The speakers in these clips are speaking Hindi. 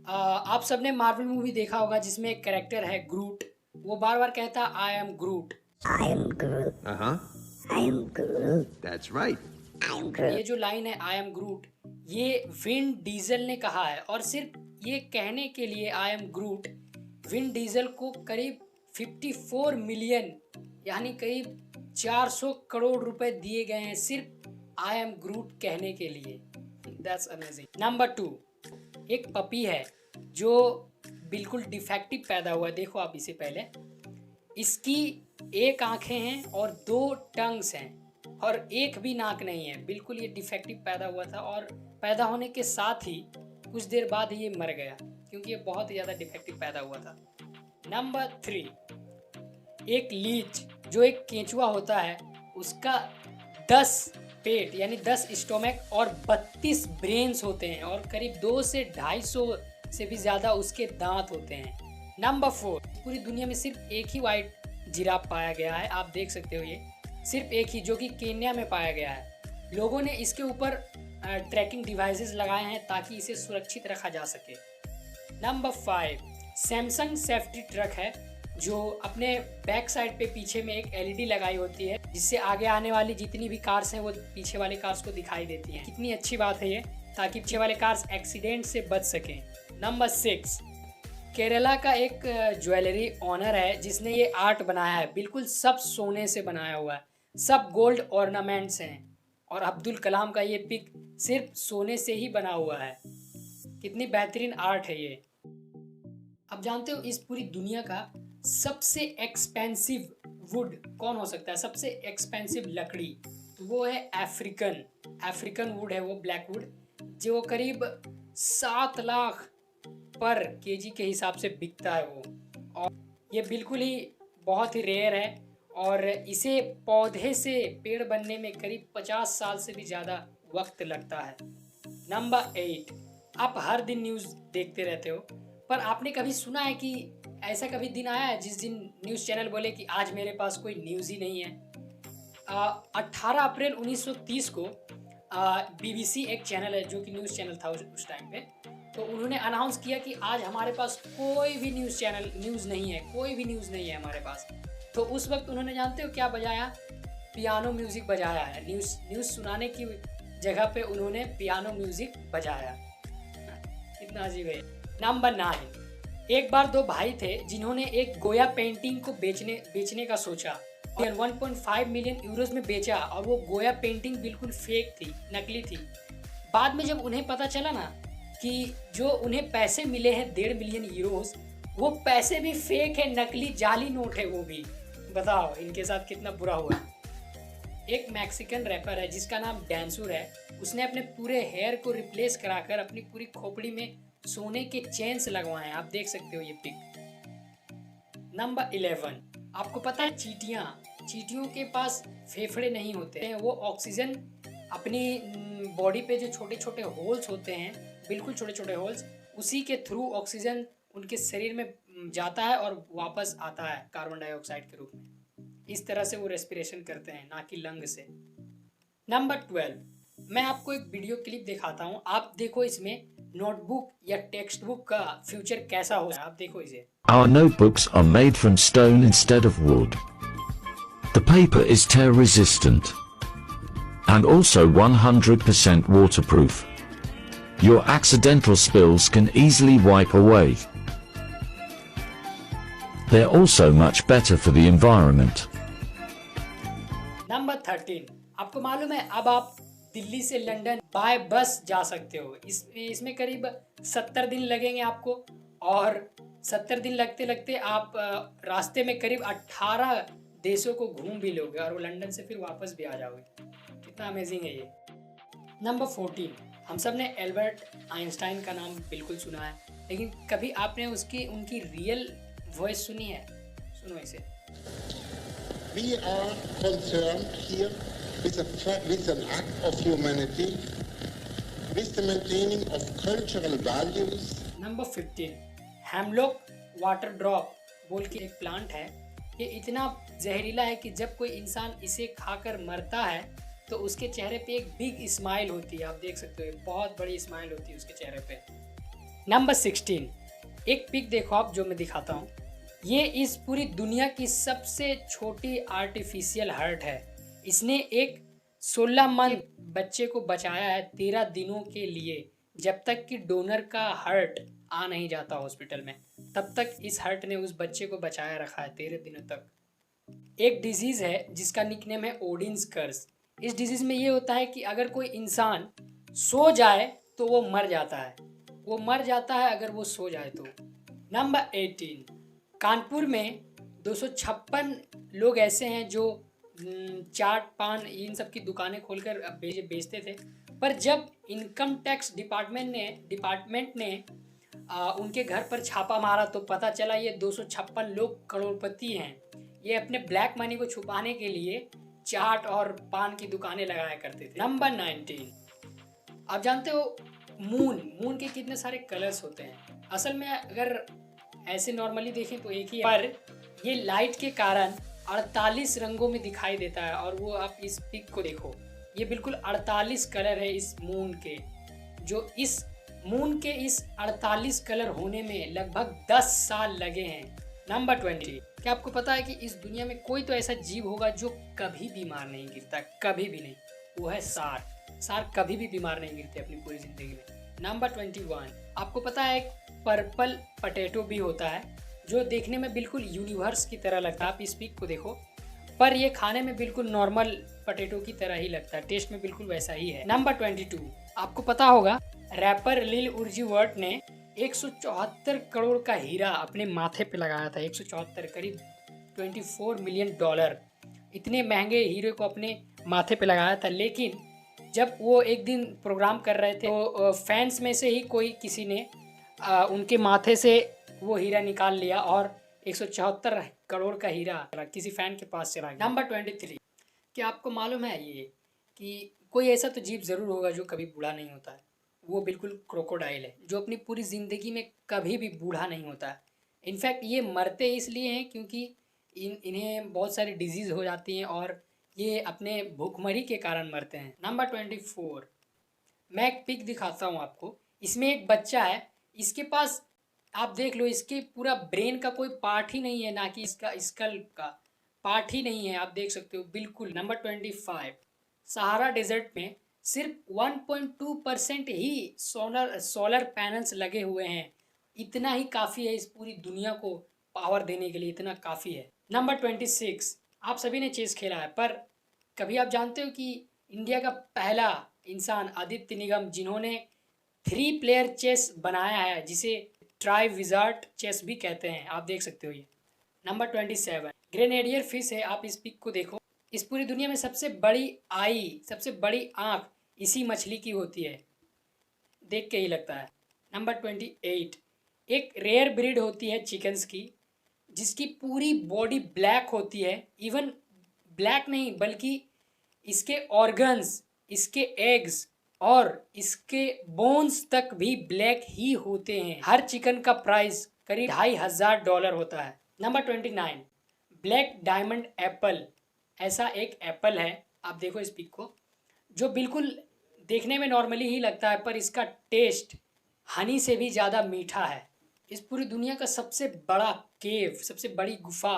आप सबने मार्वल मूवी देखा होगा जिसमें एक कैरेक्टर है ग्रूट। वो बार बार कहता I am grout. I am Groot. Uh-huh. I am Groot. That's right. I am ये Groot. जो लाइन है आई एम ग्रूट, ये विन डीजल ने कहा है। और सिर्फ ये कहने के लिए I am grout Vin Diesel को करीब 54 मिलियन यानी करीब 400 करोड़ रुपए दिए गए हैं सिर्फ आई एम ग्रूट कहने के लिए। That's amazing. नंबर 2, एक पपी है जो बिल्कुल डिफेक्टिव पैदा हुआ है। देखो आप इसे पहले, इसकी एक आंखें हैं और 2 टंग्स हैं और एक भी नाक नहीं है। बिल्कुल ये डिफेक्टिव पैदा हुआ था और पैदा होने के साथ ही कुछ देर बाद ये मर गया क्योंकि ये बहुत ही ज़्यादा डिफेक्टिव पैदा हुआ था। नंबर 3, एक लीच जो एक केंचुआ होता है, उसका 10 पेट यानी 10 स्टोमक और 32 ब्रेन्स होते हैं और करीब 2 से 250 से भी ज़्यादा उसके दांत होते हैं। नंबर 4, पूरी दुनिया में सिर्फ एक ही वाइट जिराफ पाया गया है। आप देख सकते हो, ये सिर्फ एक ही, जो कि केन्या में पाया गया है। लोगों ने इसके ऊपर ट्रैकिंग डिवाइसेस लगाए हैं ताकि इसे सुरक्षित रखा जा सके। नंबर 5, सैमसंग सेफ्टी ट्रक है जो अपने बैक साइड पे पीछे में एक एलईडी लगाई होती है जिससे आगे आने वाली जितनी भी कार्स हैं वो पीछे वाले कार्स को दिखाई देती हैं। कितनी अच्छी बात है ये, ताकि पीछे वाले कार्स एक्सीडेंट से बच सकें। नंबर 6, केरला का एक ज्वेलरी ऑनर है जिसने ये आर्ट बनाया है। बिल्कुल सब सोने से बनाया हुआ है, सब गोल्ड ऑर्नामेंट्स हैं और अब्दुल कलाम का ये पिक सिर्फ सोने से ही बना हुआ है। कितनी बेहतरीन आर्ट है ये। अब जानते हो इस पूरी दुनिया का सबसे एक्सपेंसिव वुड कौन हो सकता है? सबसे एक्सपेंसिव लकड़ी, तो वो है अफ्रीकन वुड है वो, ब्लैक वुड, जो करीब 7 लाख पर केजी के हिसाब से बिकता है वो। और ये बिल्कुल ही बहुत ही रेयर है और इसे पौधे से पेड़ बनने में करीब 50 साल से भी ज़्यादा वक्त लगता है। नंबर 8, आप हर दिन न्यूज़ देखते रहते हो, पर आपने कभी सुना है कि ऐसा कभी दिन आया है जिस दिन न्यूज़ चैनल बोले कि आज मेरे पास कोई न्यूज़ ही नहीं है? 18 अप्रैल 1930 को BBC एक चैनल है जो कि न्यूज़ चैनल था उस टाइम पे, तो उन्होंने अनाउंस किया कि आज हमारे पास कोई भी न्यूज़ नहीं है, कोई भी न्यूज़ नहीं है हमारे पास। तो उस वक्त उन्होंने, जानते हो क्या बजाया? पियानो म्यूज़िक बजाया है। न्यूज़ सुनाने की जगह पे उन्होंने पियानो म्यूज़िक बजाया। कितना अजीब है। नंबर 9, एक बार 2 भाई थे जिन्होंने एक गोया पेंटिंग को बेचने का सोचा। 1.5 मिलियन यूरोज में बेचा और वो गोया पेंटिंग बिल्कुल फेक थी, नकली थी। बाद में जब उन्हें पता चला ना कि जो उन्हें पैसे मिले हैं 1.5 मिलियन यूरोज, वो पैसे भी फेक है, नकली जाली नोट है वो भी। बताओ इनके साथ कितना बुरा हुआ। एक मैक्सिकन रैपर है जिसका नाम डैंसुर है, उसने अपने पूरे हेयर को रिप्लेस कराकर अपनी पूरी खोपड़ी में सोने के चेन्स लगवाए हैं। आप देख सकते हो ये पिक। नंबर 11, आपको पता है चींटियों के पास फेफड़े नहीं होते हैं। वो ऑक्सीजन अपनी बॉडी पे जो छोटे छोटे होल्स होते हैं, बिल्कुल छोटे छोटे होल्स, उसी के थ्रू ऑक्सीजन उनके शरीर में जाता है और वापस आता है कार्बन डाइऑक्साइड के रूप में। इस तरह से वो रेस्पिरेशन करते हैं, ना कि लंग से। नंबर 12, मैं आपको एक वीडियो क्लिप दिखाता हूँ, आप देखो इसमें नोटबुक या टेक्स्ट बुक का फ्यूचर कैसा हो। आप देखो इसे। Our notebooks are made from stone instead of wood. The paper is tear resistant and also 100% waterproof. Your accidental spills can easily wipe away. They're also much better for the environment. Number 13, आपको मालूम है अब आप दिल्ली से लंदन बाय बस जा सकते हो। इसमें करीब 70 दिन लगेंगे आपको और 70 दिन लगते लगते आप रास्ते में करीब 18 देशों को घूम भी लोगे और वो लंदन से फिर वापस भी आ जाओगे। कितना अमेजिंग है ये। नंबर 14, हम सब ने एल्बर्ट आइंस्टाइन का नाम बिल्कुल सुना है, लेकिन कभी आपने उनकी रियल वॉइस सुनी है? सुनो इसे। We are concerned here with an act of humanity, with the maintaining of cultural values. Number 15, hemlock water drop बोल के एक प्लांट है। ये इतना जहरीला है कि जब कोई इंसान इसे खाकर मरता है तो उसके चेहरे पे एक बिग स्माइल होती है। आप देख सकते हो, बहुत बड़ी स्माइल होती है उसके चेहरे पे। नंबर 16, एक पिक देखो आप जो मैं दिखाता हूँ। ये इस पूरी दुनिया की सबसे छोटी आर्टिफिशियल हार्ट है। इसने एक 16 मंथ बच्चे को बचाया है 13 दिनों के लिए, जब तक कि डोनर का हार्ट आ नहीं जाता हॉस्पिटल में, तब तक इस हार्ट ने उस बच्चे को बचाया रखा है 13 दिनों तक। एक डिजीज़ है जिसका निकनेम है ओडिन्स कर्स। इस डिजीज़ में ये होता है कि अगर कोई इंसान सो जाए तो वो मर जाता है, वो मर जाता है अगर वो सो जाए तो। नंबर 18, कानपुर में 256 लोग ऐसे हैं जो चाट पान इन सब की दुकानें खोलकर बेचते थे, पर जब इनकम टैक्स डिपार्टमेंट ने उनके घर पर छापा मारा तो पता चला ये 256 लोग करोड़पति हैं। ये अपने ब्लैक मनी को छुपाने के लिए चाट और पान की दुकानें लगाया करते थे। नंबर 19, आप जानते हो मून के कितने सारे कलर्स होते हैं। असल में अगर ऐसे नॉर्मली देखें तो एक ही है, पर ये लाइट के कारण 48 रंगों में दिखाई देता है। और वो आप इस पिक को देखो, ये बिल्कुल 48 कलर है इस मून के, जो इस मून के इस 48 कलर होने में लगभग 10 साल लगे हैं। नंबर 20, क्या आपको पता है कि इस दुनिया में कोई तो ऐसा जीव होगा जो कभी बीमार नहीं गिरता, कभी भी नहीं, वो है सार कभी भी बीमार नहीं गिरते अपनी पूरी जिंदगी में। नंबर 21, आपको पता है एक पर्पल पटेटो भी होता है जो देखने में बिल्कुल यूनिवर्स की तरह लगता है। आप इस पिक को देखो, पर ये खाने में बिल्कुल नॉर्मल पटेटो की तरह ही लगता है, टेस्ट में बिल्कुल वैसा ही है। नंबर 22, आपको पता होगा रैपर लिल उर्जी वर्ट ने 174 करोड़ का हीरा अपने माथे पे लगाया था। 174 करीब $24 मिलियन, इतने महंगे हीरे को अपने माथे पे लगाया था। लेकिन जब वो एक दिन प्रोग्राम कर रहे थे तो फैंस में से ही किसी ने उनके माथे से वो हीरा निकाल लिया और 174 करोड़ का हीरा किसी फैन के पास चला गया। नंबर 23, क्या आपको मालूम है ये कि कोई ऐसा तो जीव ज़रूर होगा जो कभी बूढ़ा नहीं होता है। वो बिल्कुल क्रोकोडाइल है, जो अपनी पूरी ज़िंदगी में कभी भी बूढ़ा नहीं होता है। इनफैक्ट ये मरते इसलिए हैं क्योंकि इन्हें बहुत सारी डिजीज़ हो जाती हैं और ये अपने भूखमरी के कारण मरते हैं। नंबर 24, मैं एक पिक दिखाता हूँ आपको। इसमें एक बच्चा है, इसके पास आप देख लो, इसके पूरा ब्रेन का कोई पार्ट ही नहीं है, ना कि इसका स्कल का पार्ट ही नहीं है, आप देख सकते हो बिल्कुल। नंबर 25, सहारा डेजर्ट में सिर्फ 1.2% ही सोलर पैनल्स लगे हुए हैं। इतना ही काफ़ी है इस पूरी दुनिया को पावर देने के लिए, इतना काफ़ी है। नंबर 26, आप सभी ने चेस खेला है, पर कभी आप जानते हो कि इंडिया का पहला इंसान आदित्य निगम, जिन्होंने 3 प्लेयर चेस बनाया है, जिसे ट्राई विजार्ड चेस भी कहते हैं, आप देख सकते हो ये। नंबर 27, ग्रेनेडियर फिश है, आप इस पिक को देखो। इस पूरी दुनिया में सबसे बड़ी आँख इसी मछली की होती है, देख के ही लगता है। नंबर 28, एक रेयर ब्रीड होती है चिकन्स की, जिसकी पूरी बॉडी ब्लैक होती है। इवन ब्लैक नहीं, बल्कि इसके ऑर्गन्स, इसके एग्स और इसके बोन्स तक भी ब्लैक ही होते हैं। हर चिकन का प्राइस करीब $2,500 होता है। नंबर 29, ब्लैक डायमंड एप्पल, ऐसा एक एप्पल है, आप देखो इस पिक को, जो बिल्कुल देखने में नॉर्मली ही लगता है, पर इसका टेस्ट हनी से भी ज़्यादा मीठा है। इस पूरी दुनिया का सबसे बड़ा केव, सबसे बड़ी गुफा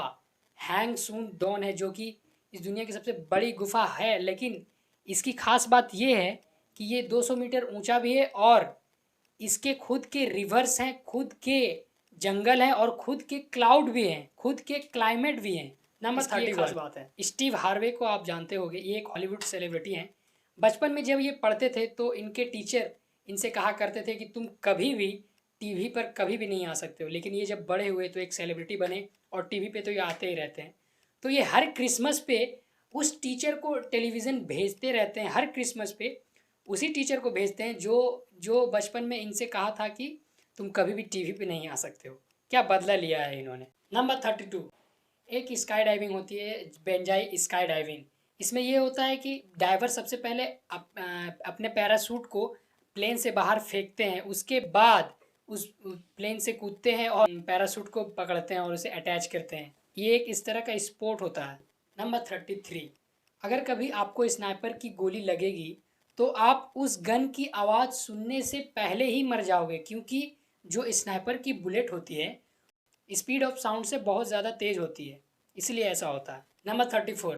हैंग सून डॉन है, जो कि इस दुनिया की सबसे बड़ी गुफा है। लेकिन इसकी खास बात ये है कि ये 200 मीटर ऊंचा भी है और इसके खुद के रिवर्स हैं, खुद के जंगल हैं और खुद के क्लाउड भी हैं, खुद के क्लाइमेट भी हैं। नंबर 30 खास बात है, स्टीव हार्वे को आप जानते होंगे, ये एक हॉलीवुड सेलिब्रिटी हैं। बचपन में जब ये पढ़ते थे तो इनके टीचर इनसे कहा करते थे कि तुम कभी भी टीवी पर कभी भी नहीं आ सकते हो। लेकिन ये जब बड़े हुए तो एक सेलिब्रिटी बने और टीवी पे तो ये आते ही रहते हैं। तो ये हर क्रिसमस पे उस टीचर को टेलीविज़न भेजते रहते हैं, हर क्रिसमस पे उसी टीचर को भेजते हैं जो बचपन में इनसे कहा था कि तुम कभी भी टीवी पे नहीं आ सकते हो। क्या बदला लिया है इन्होंने। नंबर 32, एक स्काई डाइविंग होती है, बेंजाई स्काई डाइविंग। इसमें ये होता है कि डाइवर सबसे पहले अपने पैराशूट को प्लेन से बाहर फेंकते हैं, उसके बाद उस प्लेन से कूदते हैं और पैराशूट को पकड़ते हैं और उसे अटैच करते हैं। ये एक इस तरह का स्पोर्ट होता है। नंबर 33, अगर कभी आपको स्नाइपर की गोली लगेगी तो आप उस गन की आवाज़ सुनने से पहले ही मर जाओगे, क्योंकि जो स्नाइपर की बुलेट होती है स्पीड ऑफ साउंड से बहुत ज़्यादा तेज़ होती है, इसलिए ऐसा होता है। नंबर 34,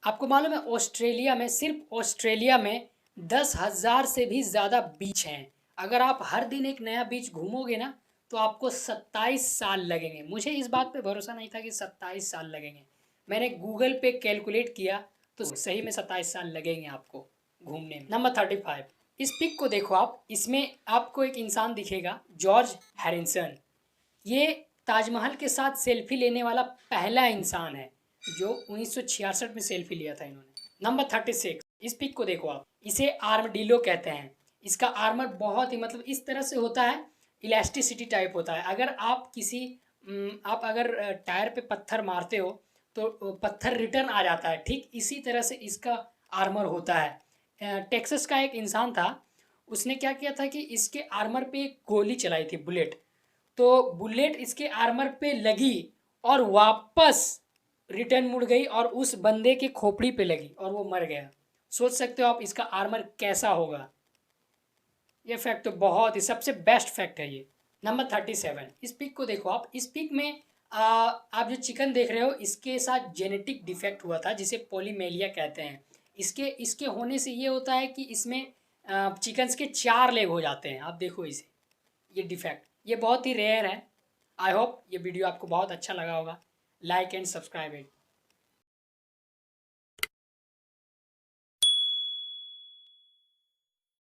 आपको मालूम है ऑस्ट्रेलिया में, सिर्फ ऑस्ट्रेलिया में 10,000 से भी ज़्यादा बीच हैं। अगर आप हर दिन एक नया बीच घूमोगे ना तो आपको 27 साल लगेंगे। मुझे इस बात पे भरोसा नहीं था कि 27 साल लगेंगे। मैंने गूगल पे कैलकुलेट किया तो सही में 27 साल लगेंगे आपको घूमने में। नंबर 35, इस पिक को देखो आप, इसमें आपको एक इंसान दिखेगा, जॉर्ज हैरिसन। ये ताजमहल के साथ सेल्फी लेने वाला पहला इंसान है जो 1966 में सेल्फी लिया था इन्होंने। नंबर 36, इस पिक को देखो आप, इसे आर्मडिलो कहते हैं। इसका आर्मर बहुत ही मतलब इस तरह से होता है, इलास्टिसिटी टाइप होता है। अगर आप आप अगर टायर पे पत्थर मारते हो तो पत्थर रिटर्न आ जाता है, ठीक इसी तरह से इसका आर्मर होता है। टेक्सास का एक इंसान था, उसने क्या किया था कि इसके आर्मर पे एक गोली चलाई थी, बुलेट। तो बुलेट इसके आर्मर पे लगी और वापस रिटर्न मुड़ गई और उस बंदे के खोपड़ी पे लगी और वो मर गया। सोच सकते हो आप इसका आर्मर कैसा होगा। ये फैक्ट तो बहुत ही सबसे बेस्ट फैक्ट है ये। नंबर 37, इस पिक को देखो आप, इस पिक में आप जो चिकन देख रहे हो इसके साथ जेनेटिक डिफेक्ट हुआ था जिसे पोलीमेलिया कहते हैं। इसके होने से ये होता है कि इसमें चिकन्स के 4 लेग हो जाते हैं। आप देखो इसे, ये डिफेक्ट, ये बहुत ही रेयर है। आई होप ये वीडियो आपको बहुत अच्छा लगा होगा। Like and subscribe it.